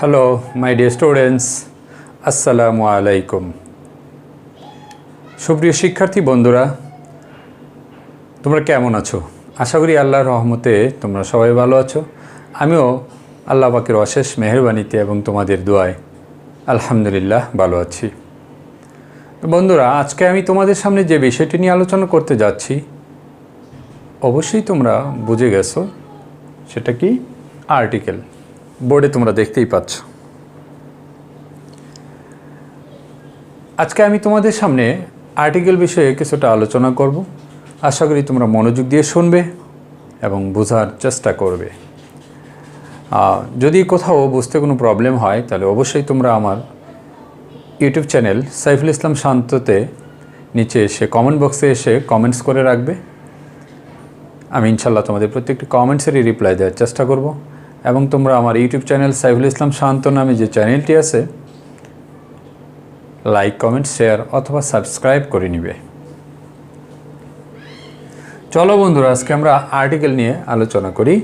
Hello my dear students, আসসালামু আলাইকুম। সুপ্রিয় শিক্ষার্থী বন্ধুরা, তোমরা কেমন আছো? আশা করি আল্লাহর রহমতে তোমরা সবাই ভালো আছো। আমিও আল্লাহ পাকের অশেষ মেহেরবানিতে এবং তোমাদের দোয়ায় আলহামদুলিল্লাহ ভালো আছি। বন্ধুরা, আজকে আমি তোমাদের সামনে যে বিষয়টি নিয়ে আলোচনা করতে যাচ্ছি অবশ্যই তোমরা বুঝে গেছো, সেটা কি? আর্টিকেল। বোর্ডে তোমরা দেখতেই পাচ্ছ। আজকে আমি তোমাদের সামনে আর্টিকেল বিষয়ে কিছুটা আলোচনা করব। আশা করি তোমরা মনোযোগ দিয়ে শুনবে এবং বোঝার চেষ্টা করবে। যদি কোথাও বুঝতে কোনো প্রবলেম হয় তাহলে অবশ্যই তোমরা আমার ইউটিউব চ্যানেল সাইফুল ইসলাম শান্ততে নিচে এসে কমেন্ট বক্সে এসে কমেন্টস করে রাখবে। আমি ইনশাল্লাহ তোমাদের প্রত্যেকটি কমেন্টসেরই রিপ্লাই দেওয়ার চেষ্টা করব। এবং তোমরা আমার ইউটিউব চ্যানেল সাইফুল ইসলাম শান্ত নামে যে চ্যানেলটি আছে, লাইক, কমেন্ট, শেয়ার অথবা সাবস্ক্রাইব করে নিবে। চলো বন্ধুরা, আজকে আমরা আর্টিকেল নিয়ে আলোচনা করি।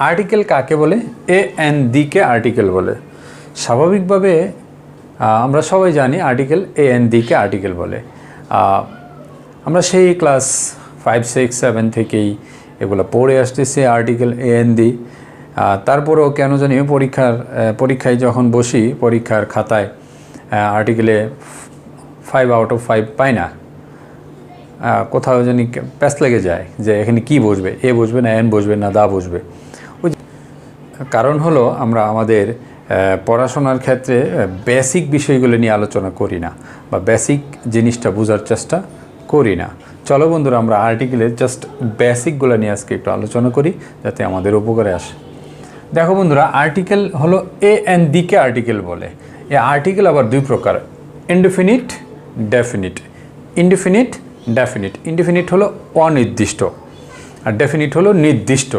আর্টিকেল কাকে বলে? এ এন দিকে আর্টিকেল বলে। স্বাভাবিকভাবে আমরা সবাই জানি আর্টিকেল এ এন দিকে আর্টিকেল বলে। আমরা সেই ক্লাস 5, 6, 7 থেকেই এগুলো পড়ে আসতেছি, আর্টিকেল এ এন দি। তারপরেও কেন জানি পরীক্ষায় যখন বসি, পরীক্ষার খাতায় আর্টিকেলে 5 out of 5 পাই না। কোথাও জানি প্যাচ লেগে যায় যে এখানে কি বসবে, এ বসবে না এন বসবে না দা বসবে। ওই কারণ হলো আমরা আমাদের পড়াশোনার ক্ষেত্রে বেসিক বিষয়গুলো নিয়ে আলোচনা করি না, বা বেসিক জিনিসটা বোঝার চেষ্টা করি না। চলো বন্ধুরা, আমরা আর্টিকেলের জাস্ট বেসিকগুলো নিয়ে আজকে একটু আলোচনা করি যাতে আমাদের উপকারে আসে। দেখো বন্ধুরা, আর্টিকেল হলো এ এন দিকে আর্টিকেল বলে। এই আর্টিকেল আবার দুই প্রকার: indefinite, definite. Indefinite, definite. Indefinite হলো অনির্দিষ্ট আর ডেফিনিট হলো নির্দিষ্ট।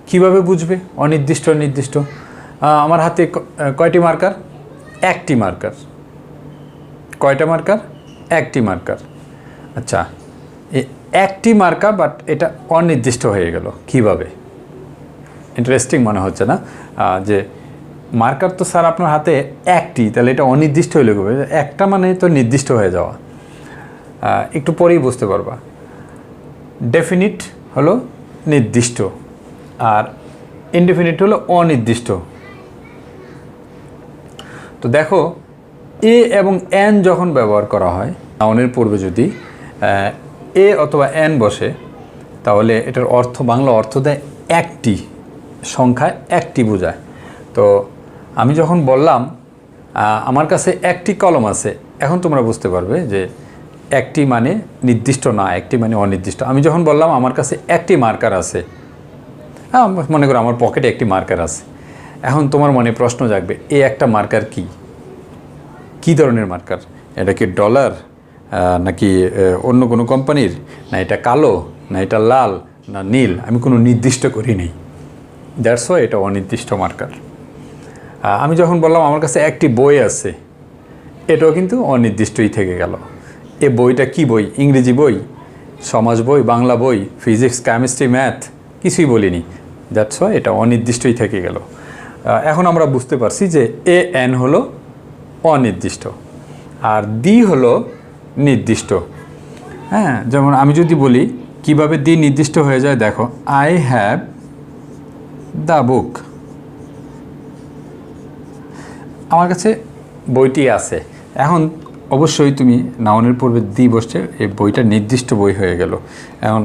কিভাবে বুঝবে অনির্দিষ্ট নির্দিষ্ট? আমার হাতে কয়টি মার্কার? একটি মার্কার। কয়টা মার্কার? একটি মার্কার। আচ্ছা, এই একটি মার্কার, বাট এটা অনির্দিষ্ট হয়ে গেল কিভাবে? ইন্টারেস্টিং মনে হচ্ছে না? যে মার্কার তো স্যার আপনার হাতে একটি, তাহলে এটা অনির্দিষ্ট হয়ে গেবে। একটা মানে তো নির্দিষ্ট হয়ে যাওয়া। একটু পরেই বুঝতে পারবা। ডেফিনিট হলো নির্দিষ্ট আর ইনডেফিনিট হলো অনির্দিষ্ট। তো দেখো, এ এবং এন যখন ব্যবহার করা হয়, নাউনের পূর্বে যদি এ অথবা এন বসে, তাহলে এটার অর্থ, বাংলা অর্থ দেয় একটি, সংখ্যা একটি বোঝায়। তো আমি যখন বললাম আমার কাছে একটি কলম আছে, এখন তোমরা বুঝতে পারবে যে একটি মানে নির্দিষ্ট না, একটি মানে অনির্দিষ্ট। আমি যখন বললাম আমার কাছে একটি মার্কার আছে, মনে করো আমার পকেটে একটি মার্কার আছে, এখন তোমার মনে প্রশ্ন জাগবে, এই একটা মার্কার কি ধরনের মার্কার? এটা কি ডলার, নাকি অন্য কোনো কোম্পানির, না এটা কালো, না এটা লাল, না নীল? আমি কোনো নির্দিষ্ট করি নেই, দ্যাটস ওয়াই এটা অনির্দিষ্ট মার্কার। আমি যখন বললাম আমার কাছে একটি বই আছে, এটাও কিন্তু অনির্দিষ্টই থেকে গেল। এ বইটা কি বই? ইংরেজি বই, সমাজ বই, বাংলা বই, ফিজিক্স, কেমিস্ট্রি, ম্যাথ, কিছুই বলিনি, দ্যাটস ওয়াই এটা অনির্দিষ্টই থেকে গেল। এখন আমরা বুঝতে পারছি যে এ এন হলো অনির্দিষ্ট আর দি হলো নির্দিষ্ট। হ্যাঁ, যেমন আমি যদি বলি কিভাবে দি নির্দিষ্ট হয়ে যায়, দেখো, আই হ্যাভ দ্য বুক। আমার কাছে বইটি আছে। এখন অবশ্যই তুমি নাউনের পূর্বে দি বসছে, এই বইটা নির্দিষ্ট বই হয়ে গেল। এখন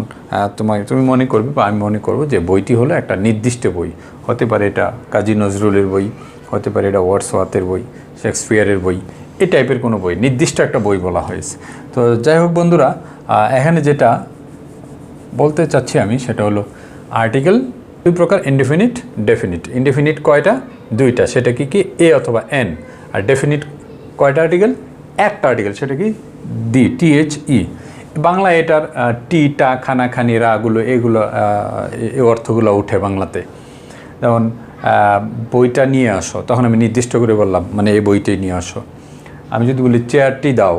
তুমি মনে করবে বা আমি মনে করব যে বইটি হলো একটা নির্দিষ্ট বই। হতে পারে এটা কাজী নজরুলের বই, হতে পারে এটা ওয়ার্ডসওয়ার্থের বই, শেক্সপিয়ারের বই, এই টাইপের কোনো বই, নির্দিষ্ট একটা বই বলা হয়েছে। তো যাই হোক বন্ধুরা, এখানে যেটা বলতে চাচ্ছি আমি সেটা হলো আর্টিকেল দুই প্রকার: ইনডিফিনিট, ডেফিনিট। ইনডিফিনিট কয়টা? দুইটা, সেটা কি এ অথবা এন। আর ডেফিনিট কয়টা আর্টিকেল? একটা আর্টিকেল, সেটা কি? দি, THE। বাংলা এটার টি, টা, খানা, খানি, রাগুলো, এগুলো এই অর্থগুলো উঠে বাংলাতে। যেমন বইটা নিয়ে আসো, তখন আমি নির্দিষ্ট করে বললাম মানে এই বইটাই নিয়ে আসো। আমি যদি বলি চেয়ারটি দাও,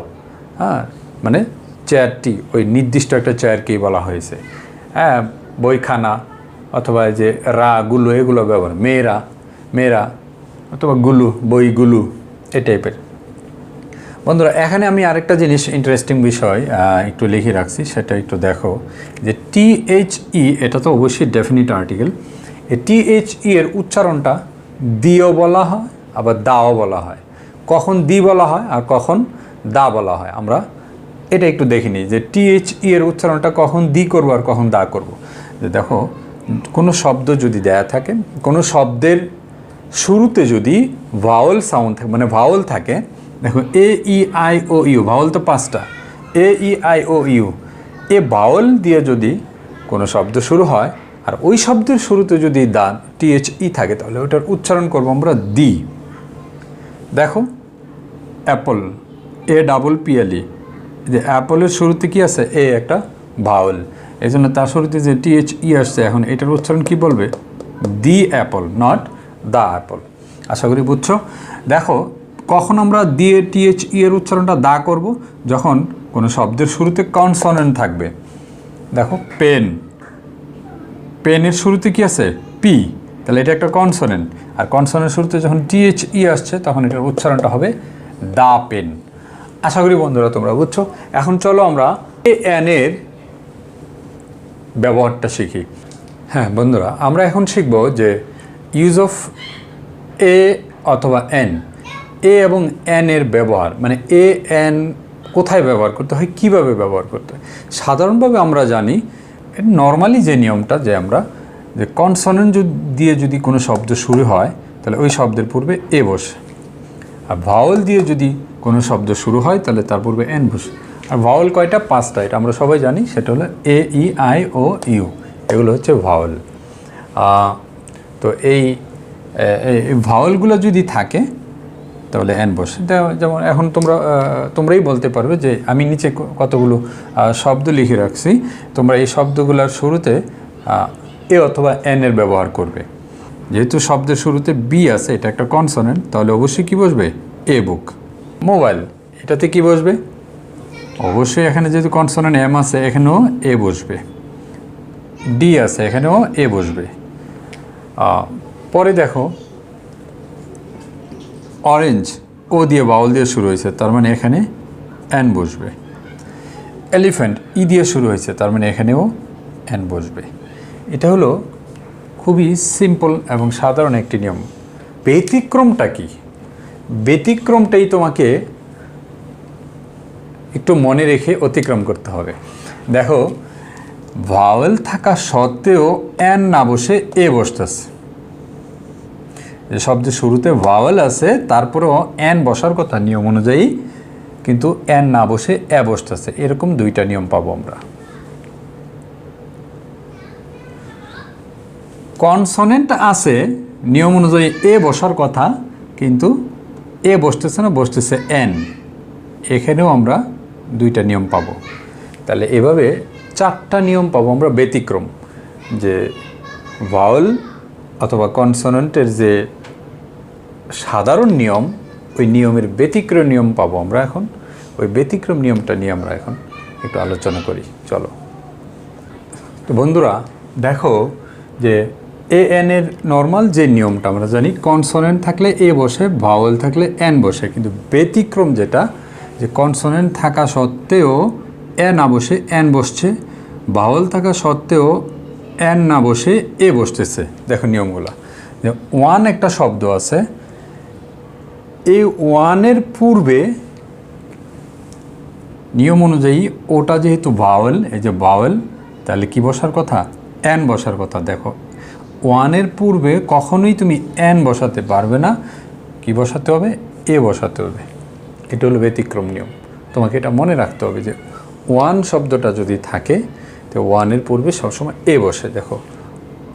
মানে চেয়ারটি, ওই নির্দিষ্ট একটা চেয়ারকেই বলা হয়েছে। বইখানা অথবা যে রাগুলো, এগুলো ব্যবহার। মেয়েরা, অথবা গুলু, বইগুলো, এই টাইপের। বন্ধুরা এখানে আমি আরেকটা জিনিস ইন্টারেস্টিং বিষয় একটু লিখে রাখছি, সেটা একটু দেখো যে THE, এটা তো অবশ্যই ডেফিনিট আর্টিকেল। এই THE এর উচ্চারণটা দিও বলা হয়, আবার দাও বলা হয়। কখন দি বলা হয় আর কখন দা বলা হয়, আমরা এটা একটু দেখে নিই যে THE এর উচ্চারণটা কখন দি করব আর কখন দা করব। যে দেখো কোনো শব্দ যদি দেয়া থাকে, কোনো শব্দের শুরুতে যদি ভাওয়েল সাউন্ড থাকে, মানে ভাওয়েল থাকে, দেখো AEIOU, ভাওয়েল তো 5টা, AEIOU, এ ভাওয়েল দিয়ে যদি কোনো শব্দ শুরু হয় আর ওই শব্দের শুরুতে যদি দা THE থাকে, তাহলে ওটার উচ্চারণ করবো আমরা দি। দেখো অ্যাপল, APPLE, যে অ্যাপলের শুরুতে কি আছে, এ একটা ভাওয়েল, এই জন্য তার শুরুতে যে THE আসছে, এখন এটার উচ্চারণ কি বলবে, দি অ্যাপল, নট দ্য অ্যাপল। আশা করি বুঝছো। দেখো কখন আমরা দিয়ে THE এর উচ্চারণটা দা করব, যখন কোনো শব্দের শুরুতে কনসোনেন্ট থাকবে। দেখো পেন, পেনের শুরুতে কি আছে, পি, তাহলে এটা একটা কনসোনেন্ট, আর কনসোনেন্টের শুরুতে যখন THE আসছে তখন এটার উচ্চারণটা হবে দা পেন। আশা করি বন্ধুরা তোমরা বুঝছো। এখন চলো আমরা AN এর ব্যবহারটা শিখি। হ্যাঁ বন্ধুরা, আমরা এখন শিখব যে ইউজ অফ এ অথবা এন, এ এবং এন এর ব্যবহার, মানে AN কোথায় ব্যবহার করতে হয়, কিভাবে ব্যবহার করতে হয়। সাধারণভাবে আমরা জানি নর্মালি যে নিয়মটা, যে আমরা যে কনসোনেন্ট দিয়ে যদি কোনো শব্দ শুরু হয় তাহলে ওই শব্দের পূর্বে এ বসে, আর ভাওয়েল দিয়ে যদি কোনো শব্দ শুরু হয় তাহলে তার পূর্বে এন বসে। আর ভাওয়েল কয়টা, 5টা, এটা আমরা সবাই জানি, সেটা হলো AEIOU, এগুলো হচ্ছে ভাওয়েল। তো এই ভাওয়েলগুলো যদি থাকে তাহলে এন বসে। যেমন এখন তোমরাই বলতে পারবে যে আমি নিচে কতগুলো শব্দ লিখে রাখছি, তোমরা এই শব্দগুলোর শুরুতে এ অথবা এন এর ব্যবহার করবে। যেহেতু শব্দের শুরুতে বি আছে, এটা একটা কনসোনেন্ট, তাহলে অবশ্যই কি বসবে, এ বুক। মোবাইল, এটাতে কি বসবে, অবশ্যই এখানে যেহেতু কনসোনেন্ট এম আছে এখানেও এ বসবে, ডি আছে এখানেও এ বসবে। পরে দেখো অরেঞ্জ, ও দিয়ে বাউল দিয়ে শুরু হয়েছে, তার মানে এখানে এন বসবে। এলিফ্যান্ট, ই দিয়ে শুরু হয়েছে, তার মানে এখানেও এন বসবে। এটা হলো খুবই সিম্পল এবং সাধারণ একটি নিয়ম। ব্যতিক্রমটা কি, ব্যতিক্রমটাই তোমাকে একটু মনে রেখে অতিক্রম করতে হবে। দেখো ভাওয়েল থাকা সত্ত্বেও এন না বসে এ বসতেছে, যে শব্দের শুরুতে ভাওয়েল আছে তারপরেও এন বসার কথা নিয়ম অনুযায়ী, কিন্তু এন না বসে এ বসতেছে, এরকম 2টা নিয়ম পাবো আমরা। কনসোনেন্ট আছে নিয়ম অনুযায়ী এ বসার কথা, কিন্তু এ বসতেছে না, বসতেছে এন, এখানেও আমরা 2টা নিয়ম পাবো। তাহলে এভাবে 4টা নিয়ম পাবো আমরা ব্যতিক্রম, যে ভাওয়েল অথবা কনসোনেন্টের যে সাধারণ নিয়ম, ওই নিয়মের ব্যতিক্রম নিয়ম পাবো আমরা। এখন ওই ব্যতিক্রম নিয়মটা নিয়ে আমরা এখন একটু আলোচনা করি, চলো। তো বন্ধুরা দেখো যে AN এর নর্মাল যে নিয়মটা আমরা জানি, কনসোনেন্ট থাকলে এ বসে, ভাওয়েল থাকলে এন বসে, কিন্তু ব্যতিক্রম যেটা, যে কনসোনেন্ট থাকা সত্ত্বেও এ না বসে এন বসছে, ভাওয়েল থাকা সত্ত্বেও এন না বসে এ বসতেছে। দেখো নিয়মগুলো, যে ওয়ান একটা শব্দ আছে, এই ওয়ানের পূর্বে নিয়ম অনুযায়ী ওটা যেহেতু ভাওয়েল, এই যে ভাওয়েল, তাহলে কি বসার কথা, এন বসার কথা। দেখো ওয়ানের পূর্বে কখনোই তুমি এন বসাতে পারবে না, কি বসাতে হবে, এ বসাতে হবে। এটা হলো ব্যতিক্রম নিয়ম, তোমাকে এটা মনে রাখতে হবে যে ওয়ান শব্দটা যদি থাকে তো ওয়ানের পূর্বে সবসময় এ বসে। দেখো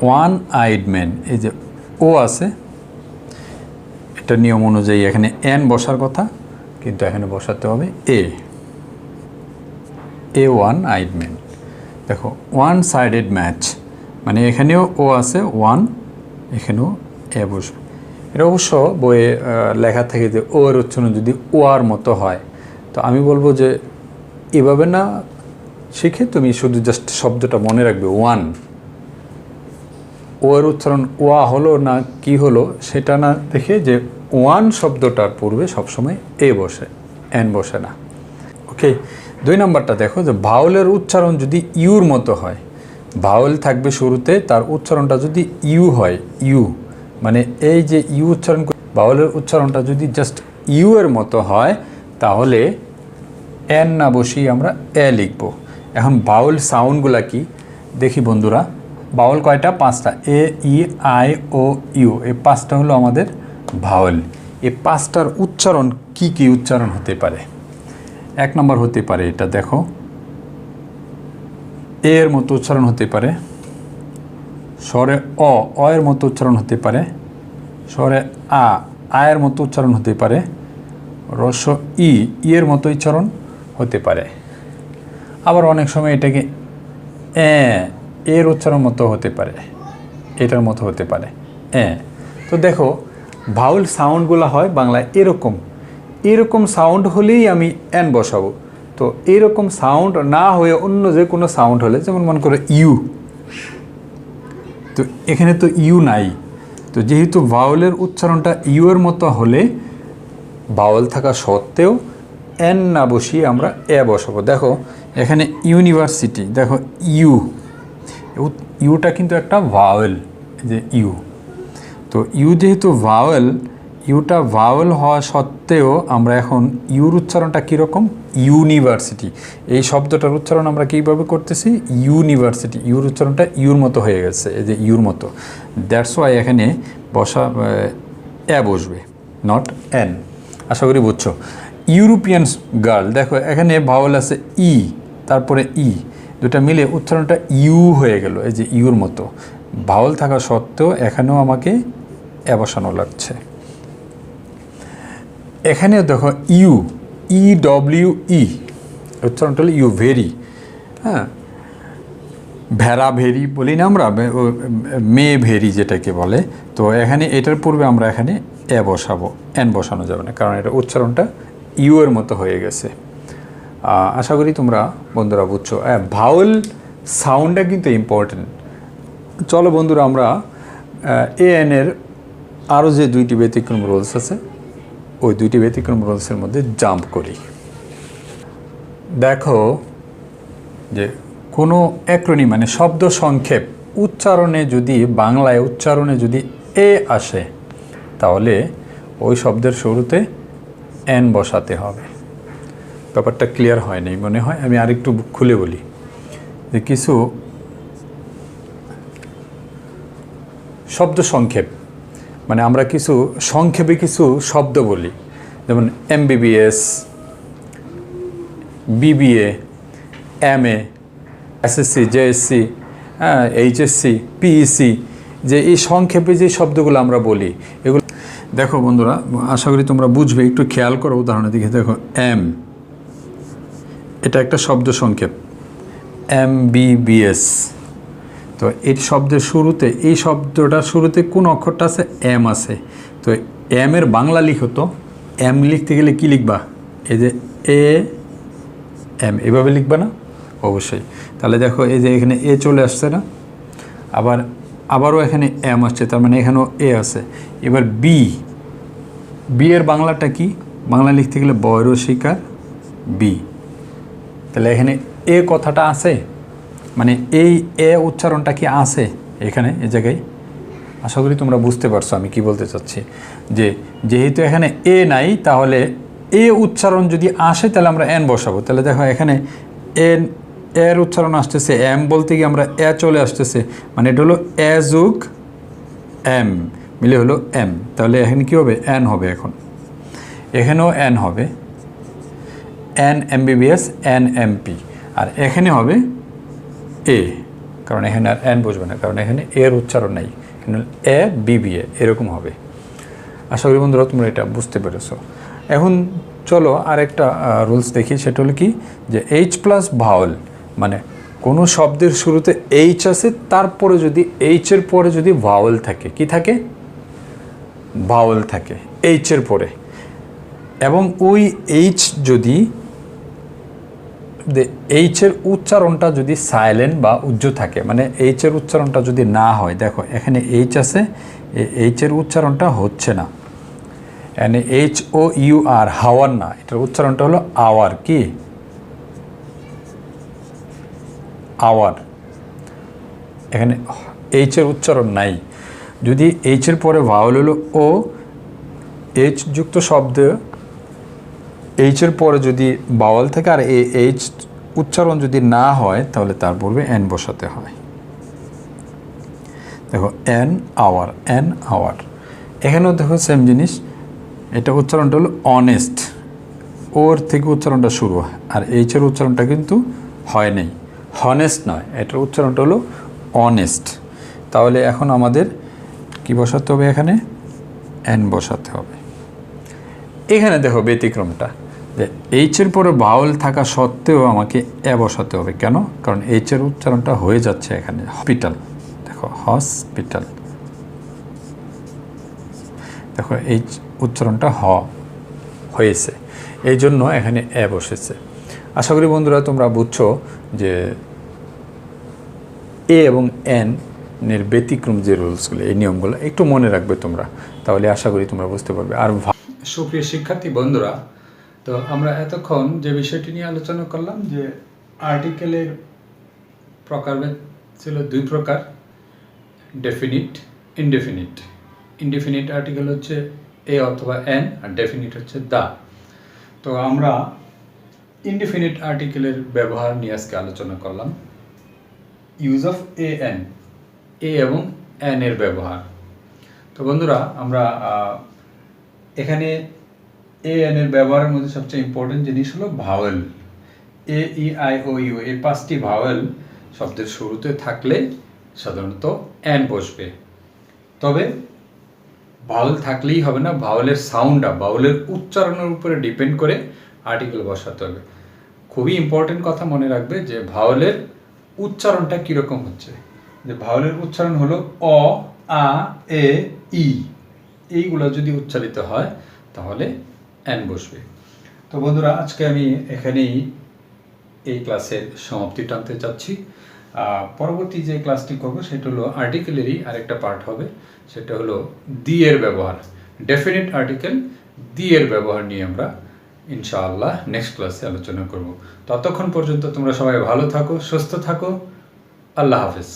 ওয়ান আইড ম্যান, এই যে ও আছে, এটা নিয়ম অনুযায়ী এখানে এন বসার কথা, কিন্তু এখানে বসাতে হবে এ ওয়ান আইড ম্যান। দেখো ওয়ান সাইডেড ম্যাচ, মানে এখানেও ও আছে ওয়ান, এখানেও এ বসবে। এটা অবশ্য বইয়ে লেখা থাকে যে ও এর উচ্চারণ যদি ও আর মতো হয়, তো আমি বলবো যে এভাবে না শিখে তুমি শুধু জাস্ট শব্দটা মনে রাখবে ওয়ান, ও এর উচ্চারণ ওয়া হলো না কি হলো সেটা না দেখে যে ওয়ান শব্দটার পূর্বে সবসময় এ বসে, এন বসে না। ওকে, 2 নম্বরটা দেখো যে ভাওয়েলের উচ্চারণ যদি ইউর মতো হয়, ভাওয়েল থাকবে শুরুতে, তার উচ্চারণটা যদি ইউ হয়, ইউ মানে এই যে ইউ উচ্চারণ, ভাওয়েলের উচ্চারণটা যদি জাস্ট ইউ এর মতো হয় তাহলে এন না বসিয়ে আমরা এ লিখব। এখন ভাওয়েল সাউন্ডগুলা কি দেখি বন্ধুরা। ভাওয়েল কয়টা? 5টা। এ, ই, আই, ও, ইউ, এই 5টা হলো আমাদের ভাওয়েল। এই 5টার উচ্চারণ কি কি উচ্চারণ হতে পারে? 1 নম্বর হতে পারে এটা দেখো, এ এর মতো উচ্চারণ হতে পারে, স্বরে অ, অ এর মতো উচ্চারণ হতে পারে, স্বরে আ, আয়ের মতো উচ্চারণ হতে পারে, রস্ব ই, ই এর মতো উচ্চারণ হতে পারে। আবার অনেক সময় এটাকে এর উচ্চারণ মতো হতে পারে, এটার মতো হতে পারে তো দেখো ভাওয়েল সাউন্ডগুলো হয় বাংলায় এরকম, এরকম সাউন্ড হলেই আমি এন বসাবো। তো এরকম সাউন্ড না হয়ে অন্য যে কোনো সাউন্ড হলে, যেমন মনে করো ইউ, তো এখানে তো ইউ নাই, তো যেহেতু ভাওয়েলের উচ্চারণটা ইউ এর মতো হলে ভাওয়েল থাকা সত্ত্বেও এন না বসিয়ে আমরা এ বসাবো। দেখো এখানে ইউনিভার্সিটি, দেখো ইউ, ইউটা কিন্তু একটা ভাওয়েল, যে ইউ, তো ইউ যেহেতু ভাওয়েল, ইউটা ভাওয়েল হওয়া সত্ত্বেও আমরা এখন ইউর উচ্চারণটা কীরকম? ইউনিভার্সিটি। এই শব্দটার উচ্চারণ আমরা কীভাবে করতেছি? ইউনিভার্সিটি। ইউর উচ্চারণটা ইউর মতো হয়ে গেছে, এই যে ইউর মতো। দ্যাটস ওয়াই এখানে বসা এ বসবে, নট এন। আশা করি বুঝছো। ইউরোপিয়ান গার্ল, দেখো এখানে ভাওয়েল আছে ই, তারপরে ই, দুটা মিলে উচ্চারণটা ইউ হয়ে গেল, এই যে ইউর মতো। ভাওয়েল থাকা সত্ত্বেও এখানেও আমাকে এ বসানো লাগছে। এখানেও দেখো ইউ, ই ডব্লিউ ই, উচ্চারণটা হলো ইউ, ভেরি। হ্যাঁ, ভেড়া ভেরি বলি না আমরা, মেয়ে ভেরি যেটাকে বলে। তো এখানে এটার পূর্বে আমরা এখানে এ বসাবো, এন বসানো যাবে না, কারণ এটা উচ্চারণটা ইউ এর মতো হয়ে গেছে। আশা করি তোমরা বন্ধুরা বুঝছো। ভাওয়েল সাউন্ডটা কিন্তু ইম্পর্টেন্ট। চলো বন্ধুরা আমরা এ এনের আরও যে 2টি ব্যতিক্রম রুলস আছে, ওই 2টি ব্যতিক্রম রুলসের মধ্যে জাম্প করি। দেখো যে কোনো অ্যাক্রোনিম মানে শব্দ সংক্ষেপ উচ্চারণে যদি, বাংলায় উচ্চারণে যদি এ আসে, তাহলে ওই শব্দের শুরুতে এন বসাতে হবে। ব্যাপারটা ক্লিয়ার হয় নাই মনে হয়, আমি আরেকটু খুলে বলি যে কিছু শব্দ সংক্ষেপ মানে আমরা কিছু সংক্ষেপে কিছু শব্দ বলি, যেমন MBBS, BBA, MA, SSC, JSC, HSC, PEC, যে এই সংক্ষেপে যে শব্দগুলো আমরা বলি এগুলো দেখো বন্ধুরা, আশা করি তোমরা বুঝবে। একটু খেয়াল করো উদাহরণের দিকে। দেখো এম, এটা একটা শব্দ সংক্ষেপ, MBBS। তো এই শব্দের শুরুতে, এই শব্দটার শুরুতে কোন অক্ষরটা আছে? এম আছে। তো এম এর বাংলা লিখো তো, এম লিখতে গেলে কি লিখবা? এই যে এ এম, এভাবে লিখবা না? অবশ্যই। তাহলে দেখো এই যে এখানে এ চলে আসছে না, আবারও এখানে এম আসছে, তার মানে এখানেও এ আছে। এবার বি, বি এর বাংলাটা কি? বাংলা লিখতে গেলে বয়র শিকার বি। তাহলে এখানে এ কথাটা আছে, মানে এই এ উচ্চারণটা কি আছে এখানে এই জায়গায়? আশা করি তোমরা বুঝতে পারছো আমি কি বলতে চাচ্ছি। যে যেহেতু এখানে এ নাই, তাহলে এ উচ্চারণ যদি আসে তাহলে আমরা এন বসাবো। তাহলে দেখো এখানে এন, এর উচ্চারণ আসতেছে এম বলতে গিয়ে আমরা এ চলে আসতেছে, মানে এটা হলো এ যুগ এম মিলে হলো এম। তাহলে এখানে কী হবে? এন হবে। এখন এখানেও এন হবে, এন MBBS, এন MP, আর এখানে হবে এ, কারণ এখানে আর এন বসবে না, কারণ এখানে এর উচ্চারণ নাই, কিন্তু এ BBA এরকম হবে। আশা করি বন্ধুরা তোমরা এটা বুঝতে পেরেছো। এখন চলো আরেকটা রুলস দেখি, সেটা হলো কি যে H প্লাস ভাওয়েল, মানে কোনো শব্দের শুরুতে এইচ আছে, তারপরে যদি এইচের পরে যদি ভাওয়েল থাকে, কি থাকে? ভাওয়েল থাকে এইচের পরে, এবং ওই এইচ যদি এইচের উচ্চারণটা যদি সাইলেন্ট বা উজ্জ্ব থাকে, মানে এইচের উচ্চারণটা যদি না হয়, দেখো এখানে এইচ আছে, এইচের উচ্চারণটা হচ্ছে না, এখানে HOUR, হাওয়ার না, এটার উচ্চারণটা হলো আওয়ার। কি আওয়ার, এখানে এইচের উচ্চারণ নাই। যদি এইচের পরে ভাওয়াল হলো ও, এইচ যুক্ত শব্দ, এইচের পরে যদি ভাওয়াল থাকে আর এইচ উচ্চারণ যদি না হয়, তাহলে তার পূর্বে এন বসাতে হয়। দেখো এন আওয়ার, এখানেও দেখো সেম জিনিস, এটা উচ্চারণটা হলো অনেস্ট, ওর থেকে উচ্চারণটা শুরু হয়, আর এইচের উচ্চারণটা কিন্তু হয় নাই, হনেস্ট নয়, এটার উচ্চারণটা হলো অনেস্ট। তাহলে এখন আমাদের কি বসাতে হবে, এখানে এন বসাতে হবে। এখানে দেখো ব্যতিক্রমটা, যে এইচের পরে ভাওয়াল থাকা সত্ত্বেও আমাকে এ বসাতে হবে। কেন? কারণ এইচের উচ্চারণটা হয়ে যাচ্ছে এখানে হসপিটাল, দেখো হসপিটাল, দেখো এইচ উচ্চারণটা হয়েছে, এই জন্য এখানে এ বসেছে। আশা করি বন্ধুরা তোমরা বুঝছো যে এ এবং এন এর ব্যতিক্রম যে রুলসগুলো, এই নিয়মগুলো একটু মনে রাখবে তোমরা, তাহলে আশা করি তোমরা বুঝতে পারবে। আর সুপ্রিয় শিক্ষার্থী বন্ধুরা, তো আমরা এতক্ষণ যে বিষয়টি নিয়ে আলোচনা করলাম, যে আর্টিকেলের প্রকারভেদ ছিল দুই প্রকার, ডেফিনিট, ইনডেফিনিট। ইনডেফিনিট আর্টিকেল হচ্ছে এ অথবা এন, আর ডেফিনিট হচ্ছে দা। তো আমরা ইনডেফিনিট আর্টিকেলের ব্যবহার নিয়ে আজকে আলোচনা করলাম, ইউজ অফ এ এবং এন এর ব্যবহার। তো বন্ধুরা, আমরা এখানে এ এন এর ব্যবহারের মধ্যে সবচেয়ে ইম্পর্টেন্ট জিনিস হলো ভাওয়েল। AEIOU, এই 5টি ভাওয়েল শব্দের শুরুতে থাকলে সাধারণত এন বসবে। তবে ভাওয়েল থাকলেই হবে না, ভাওয়েলের সাউন্ডটা, ভাওয়েলের উচ্চারণের উপরে ডিপেন্ড করে আর্টিকেল বসাতে হবে। খুবই ইম্পর্টেন্ট কথা মনে রাখবে যে ভাওয়েলের উচ্চারণটা কীরকম হচ্ছে। যে ভাওয়েলের উচ্চারণ হলো অ, আ, এ, ই, এইগুলো যদি উচ্চারিত হয় তাহলে এন বসবে। তো বন্ধুরা, আজকে আমি এখানেই এই ক্লাসের সমাপ্তি টানতে চাচ্ছি। পরবর্তী যে ক্লাসটি করব সেটা হলো আর্টিকেলেরই আরেকটা পার্ট হবে, সেটা হলো দি এর ব্যবহার। ডেফিনিট আর্টিকেল দি এর ব্যবহার নিয়ে আমরা ইনশাআল্লাহ নেক্সট ক্লাসে আলোচনা করব। ততক্ষণ পর্যন্ত তোমরা সবাই ভালো থাকো, সুস্থ থাকো। আল্লাহ হাফেজ।